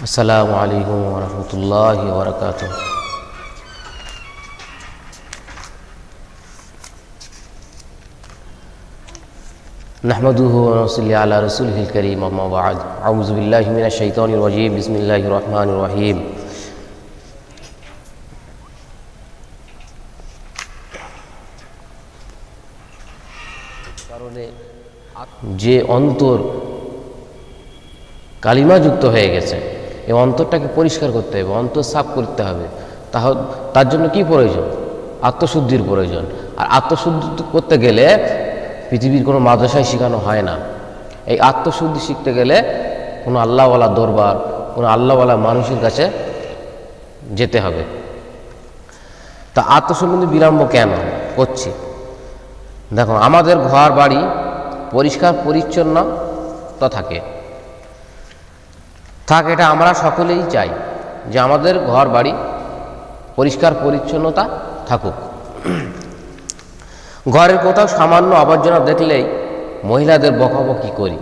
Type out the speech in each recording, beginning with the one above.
আসসালামু আলাইকুম ওয়া রাহমাতুল্লাহি ওয়া বারাকাতুহু। নাহমাদুহু ওয়া নুসাল্লি আলা রাসূলিহিল কারীম, আম্মা বা'দ। আউযু বিল্লাহি মিনাশ শাইতানির রাজীম। বিসমিল্লাহির রহমানির রহিম। কারণে যে অন্তর কালিমাযুক্ত হয়ে গেছে, এই অন্তরটাকে পরিষ্কার করতে হবে, অন্তর সাফ করতে হবে। তার জন্য কি প্রয়োজন? আত্মশুদ্ধির প্রয়োজন। আর আত্মশুদ্ধি করতে গেলে পৃথিবীর কোনো মাদ্রাসায় শেখানো হয় না। এই আত্মশুদ্ধি শিখতে গেলে কোনো আল্লাহওয়ালা দরবার, কোনো আল্লাহওয়ালা মানুষের কাছে যেতে হবে। তা আত্মশুদ্ধি বিলম্ব কেন করছি? দেখো, আমাদের ঘর বাড়ি পরিষ্কার পরিচ্ছন্ন তো থাকে, এটা আমরা সকলেই চাই যে আমাদের ঘর বাড়ি পরিষ্কার পরিচ্ছন্নতা থাকুক। ঘরের কোথাও সামান্য আবর্জনা দেখলেই মহিলাদের বকাবকি করি।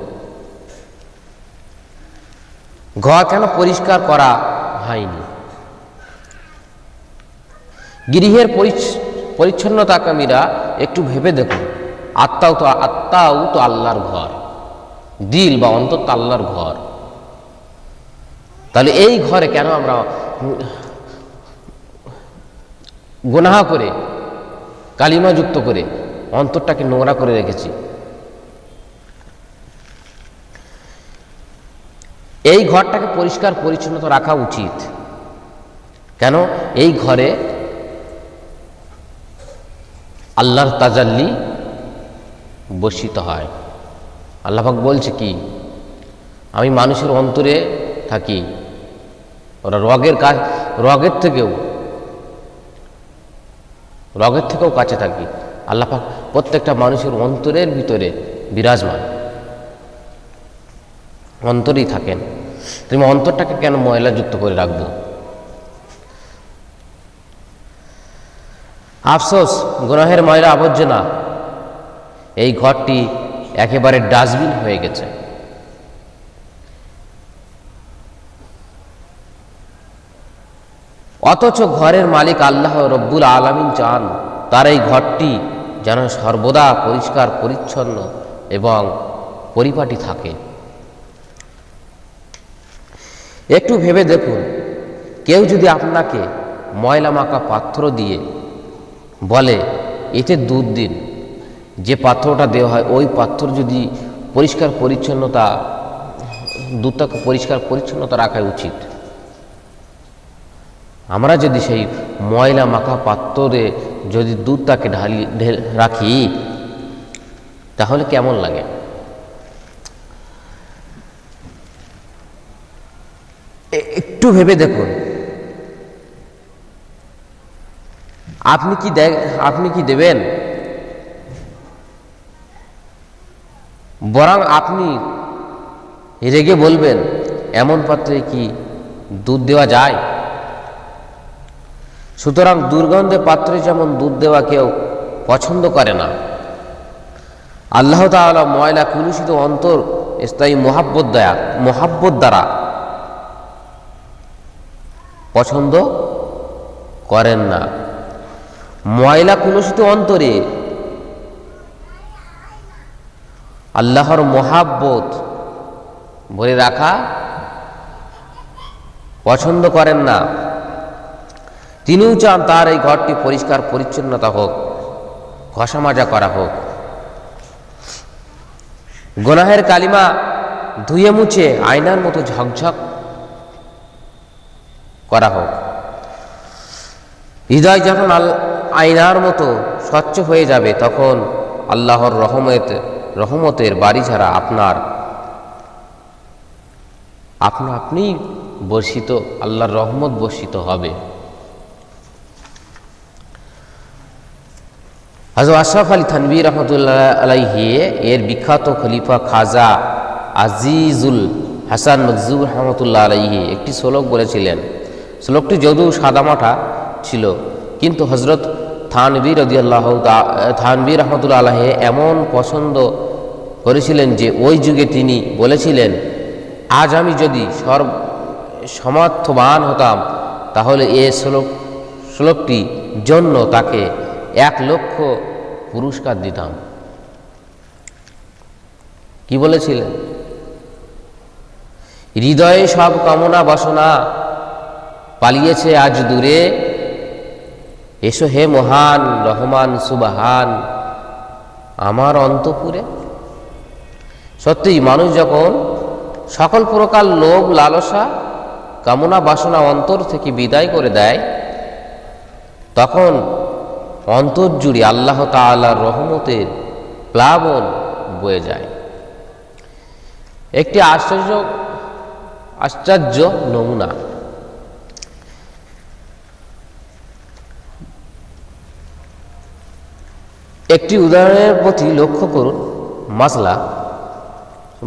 ঘর কেন পরিষ্কার করা হয়নি? গৃহের পরিচ্ছন্নতাকামীরা একটু ভেবে দেখুন, আত্মাও তো আল্লাহর ঘর, দিল বা অন্তর তো আল্লাহর ঘর। তাহলে এই ঘরে কেন আমরা গুনাহ করে, কালিমাযুক্ত করে অন্তরটাকে নোংরা করে রেখেছি? এই ঘরটাকে পরিষ্কার পরিচ্ছন্নতা রাখা উচিত। কেন? এই ঘরে আল্লাহর তাজাল্লি বর্ষিত হয়। আল্লাহ পাক বলছে কি, আমি মানুষের অন্তরে থাকি, ওরা রগের থেকেও কাছে থাকি। আল্লাহ পাক প্রত্যেকটা মানুষের অন্তরের ভিতরে বিরাজমান, অন্তরেই থাকেন। তুমি অন্তরটাকে কেন ময়লাযুক্ত করে রাখবো? আফসোস, গুনাহের ময়লা আবর্জনা এই ঘরটি একেবারে ডাস্টবিন হয়ে গেছে। অথচ ঘরের মালিক আল্লাহ রব্বুল আলামিন চান তার এই ঘরটি যেন সর্বদা পরিষ্কার পরিচ্ছন্ন এবং পরিপাটি থাকে। একটু ভেবে দেখুন, কেউ যদি আপনাকে ময়লা মাখা পাত্র দিয়ে বলে এতে দুধ দিন, যে পাত্রটা দেওয়া হয় ওই পাত্র যদি দুধটাকে পরিষ্কার পরিচ্ছন্নতা রাখা উচিত। আমরা যদি সেই ময়লা মাখা পাত্রে যদি দুধটাকে রাখি, তাহলে কেমন লাগে? একটু ভেবে দেখুন, আপনি কি দেবেন? বরং আপনি রেগে বলবেন, এমন পাত্রে কি দুধ দেওয়া যায়? সুতরাং দুর্গন্ধে পাত্রে যেমন দুধ দেওয়া কেউ পছন্দ করে না, আল্লাহ তাআলা ময়লা কুলুষিত অন্তর স্থায়ী মোহাব্বত দ্বারা পছন্দ করেন না। ময়লা কুলুষিত অন্তরে আল্লাহর মোহাব্বত ভরে রাখা পছন্দ করেন না। তিনিও চান তার এই ঘরটি পরিষ্কার পরিচ্ছন্নতা হোক, ঘষা মাজা করা হোক, গুনাহের কালিমা ধুয়ে মুছে আয়নার মতো ঝকঝক করা হোক। হৃদয় যখন আয়নার মতো স্বচ্ছ হয়ে যাবে, তখন আল্লাহর রহমতের বাড়ি ছাড়া আপনি বর্ষিত, আল্লাহর রহমত বর্ষিত হবে। হযরত আশরাফ আলী থানভী রহমতুল্লাহ আলাইহি এর বিখ্যাত খলিফা খাজা আজিজুল হাসান মখজুম রহমতুল্লাহ আলাইহি একটি শ্লোক বলেছিলেন। শ্লোকটি যদিও সাদামাটা ছিল, কিন্তু হযরত থানভী রহমতুল্লাহ আলাইহি এমন পছন্দ করেছিলেন যে ওই যুগে তিনি বলেছিলেন, আজ আমি যদি সমর্থবান হতাম, তাহলে এ শ্লোকটি জন্য তাকে 1,00,000 পুরস্কার দিতাম। কি বলেছিলেন? হৃদয়ে সব কামনা বাসনা পালিয়েছে আজ দূরে, এসো হে মহান রহমান সুবহান আমার অন্তপুরে। সত্যি, মানুষ যখন সকল প্রকার লোভ লালসা কামনা বাসনা অন্তর থেকে বিদায় করে দেয়, তখন অন্তর জুড়ে আল্লাহ তাআলার রহমতের প্লাবন বয়ে যায়। একটি আশ্চর্য নমুনা। একটি উদাহরণের প্রতি লক্ষ্য করুন।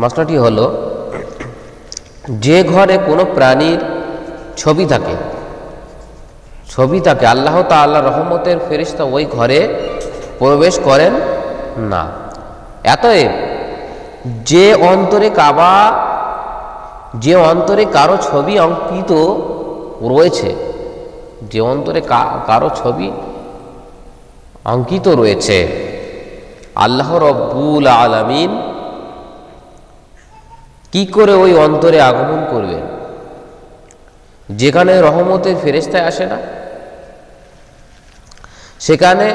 মাসলাটি হলো, যে ঘরে কোনো প্রাণীর ছবি থাকে আল্লাহ তাআলা রহমতের ফেরেশতা ওই ঘরে প্রবেশ করেন না। অতএব যে অন্তরে কারো ছবি অঙ্কিত রয়েছে, আল্লাহ রব্বুল আলামিন কি করে ওই অন্তরে আগমন করবেন যেখানে রহমতের ফেরেশতা আসে না? সেখানে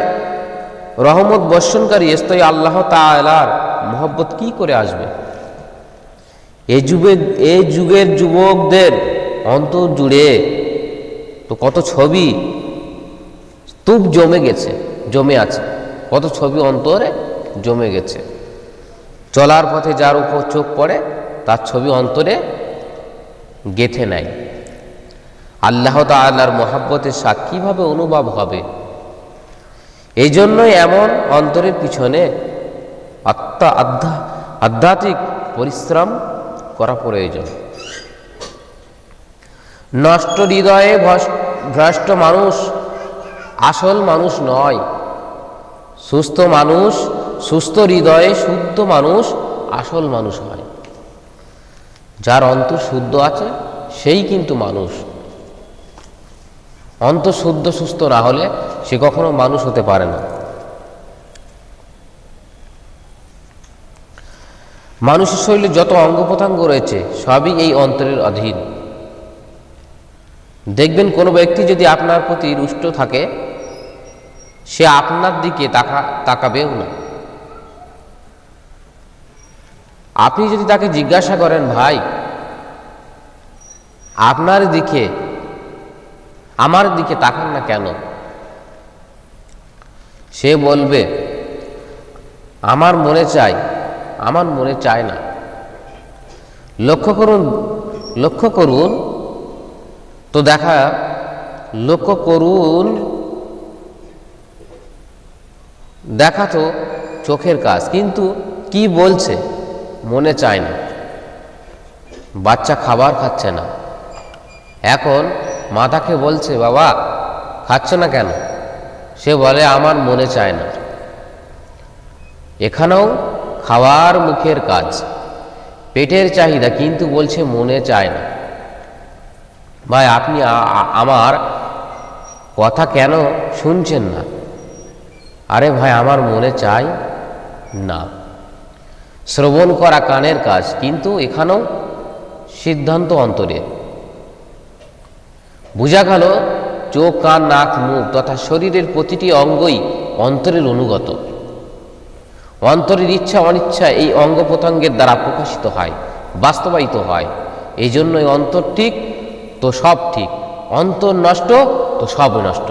রহমত বর্ষণকারী স্থায়ী আল্লাহ তাআলার মহব্বত কি করে আসবে? এই যুগের যুবকদের অন্তর জুড়ে তো কত ছবি স্তূপ জমে আছে, কত ছবি অন্তরে জমে গেছে। চলার পথে যার উপর চোখ পড়ে তার ছবি অন্তরে গেঁথে নেয়। আল্লাহ তাআলার মহব্বতের স্বাদ কিভাবে অনুভব হবে? এই জন্যই এমন অন্তরের পিছনে আধ্যাত্মিক পরিশ্রম করা প্রয়োজন। নষ্ট হৃদয়ে ভ্রষ্ট মানুষ আসল মানুষ নয়। সুস্থ হৃদয়ে শুদ্ধ মানুষ আসল মানুষ হয়। যার অন্তর শুদ্ধ আছে সেই কিন্তু মানুষ। অন্তর শুদ্ধ সুস্থ না হলে সে কখনো মানুষ হতে পারে না। মানুষের শরীরে যত অঙ্গ প্রত্যঙ্গ রয়েছে সবই এই অন্তরের অধীন। দেখবেন কোনো ব্যক্তি যদি আপনার প্রতি রুষ্ট থাকে, সে আপনার দিকে তাকাবেও না। আপনি যদি তাকে জিজ্ঞাসা করেন, ভাই আমার দিকে তাকান না কেন? সে বলবে, আমার মনে চায় না। লক্ষ্য করুন দেখা তো চোখের কাজ, কিন্তু কি বলছে? মনে চায় না। বাচ্চা খাবার খাচ্ছে না, এখন মা তাকে বলছে, বাবা খাচ্ছ না কেন? সে বলে, আমার মনে চায় না। এখানেও খাওয়ার মুখের কাজ, পেটের চাহিদা, কিন্তু বলছে মনে চায় না। ভাই, আপনি আমার কথা কেন শুনছেন না? আরে ভাই, আমার মনে চাই না। শ্রবণ করা কানের কাজ, কিন্তু এখানেও সিদ্ধান্ত অন্তরের। বোঝা গেল চোখ, কান, নাক, মুখ তথা শরীরের প্রতিটি অঙ্গই অন্তরের অনুগত। অন্তরের ইচ্ছা অনিচ্ছা এই অঙ্গ প্রত্যঙ্গের দ্বারা প্রকাশিত হয়, বাস্তবায়িত হয়। এই জন্যই অন্তর ঠিক তো সব ঠিক, অন্তর নষ্ট তো সব নষ্ট।